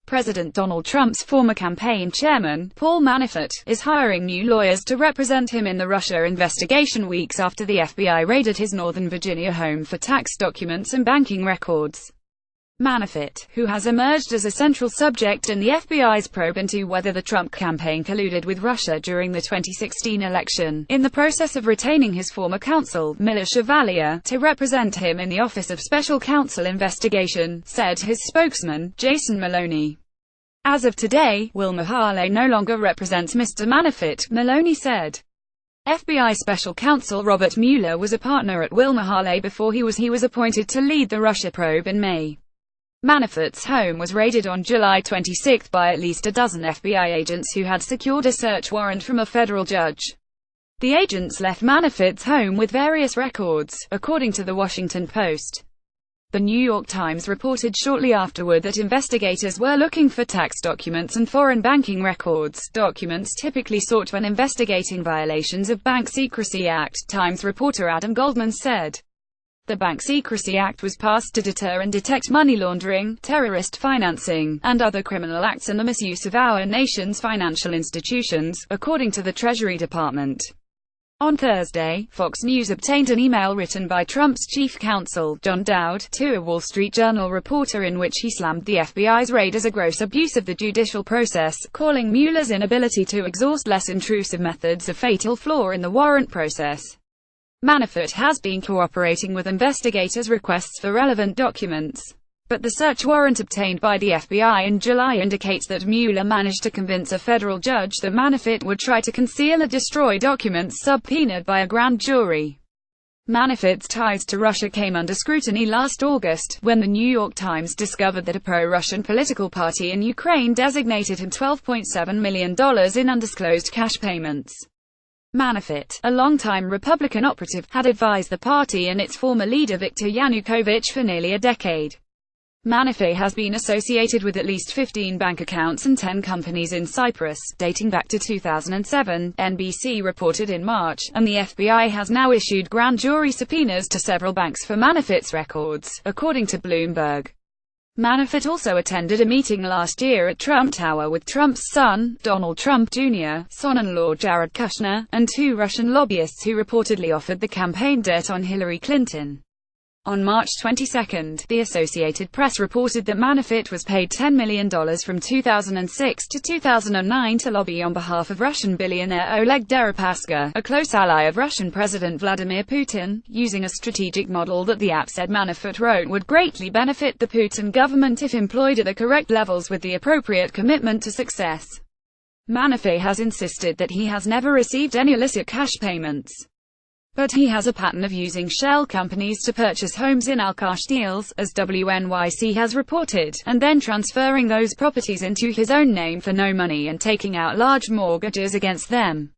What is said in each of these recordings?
President Donald Trump's former campaign chairman, Paul Manafort, is hiring new lawyers to represent him in the Russia investigation weeks after the FBI raided his Northern Virginia home for tax documents and banking records. Manafort, who has emerged as a central subject in the FBI's probe into whether the Trump campaign colluded with Russia during the 2016 election, in the process of retaining his former counsel, Miller Chevalier, to represent him in the Office of Special Counsel investigation, said his spokesman, Jason Maloney. As of today, Will Mahale no longer represents Mr. Manafort, Maloney said. FBI Special Counsel Robert Mueller was a partner at Will Mahale before he was appointed to lead the Russia probe in May. Manafort's home was raided on July 26 by at least a dozen FBI agents who had secured a search warrant from a federal judge. The agents left Manafort's home with various records, according to The Washington Post. The New York Times reported shortly afterward that investigators were looking for tax documents and foreign banking records, documents typically sought when investigating violations of Bank Secrecy Act, Times reporter Adam Goldman said. The Bank Secrecy Act was passed to deter and detect money laundering, terrorist financing, and other criminal acts and the misuse of our nation's financial institutions, according to the Treasury Department. On Thursday, Fox News obtained an email written by Trump's chief counsel, John Dowd, to a Wall Street Journal reporter in which he slammed the FBI's raid as a gross abuse of the judicial process, calling Mueller's inability to exhaust less intrusive methods a fatal flaw in the warrant process. Manafort has been cooperating with investigators' requests for relevant documents. But the search warrant obtained by the FBI in July indicates that Mueller managed to convince a federal judge that Manafort would try to conceal or destroy documents subpoenaed by a grand jury. Manafort's ties to Russia came under scrutiny last August, when the New York Times discovered that a pro-Russian political party in Ukraine designated him $12.7 million in undisclosed cash payments. Manafort, a longtime Republican operative, had advised the party and its former leader Viktor Yanukovych for nearly a decade. Manafort has been associated with at least 15 bank accounts and 10 companies in Cyprus, dating back to 2007, NBC reported in March, and the FBI has now issued grand jury subpoenas to several banks for Manafort's records, according to Bloomberg. Manafort also attended a meeting last year at Trump Tower with Trump's son, Donald Trump Jr., son-in-law Jared Kushner, and two Russian lobbyists who reportedly offered the campaign dirt on Hillary Clinton. On March 22, the Associated Press reported that Manafort was paid $10 million from 2006 to 2009 to lobby on behalf of Russian billionaire Oleg Deripaska, a close ally of Russian President Vladimir Putin, using a strategic model that the app said Manafort wrote would greatly benefit the Putin government if employed at the correct levels with the appropriate commitment to success. Manafort has insisted that he has never received any illicit cash payments. But he has a pattern of using shell companies to purchase homes in Al-Qash deals, as WNYC has reported, and then transferring those properties into his own name for no money and taking out large mortgages against them.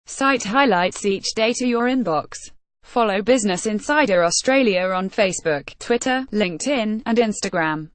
Site highlights each day to your inbox. Follow Business Insider Australia on Facebook, Twitter, LinkedIn, and Instagram.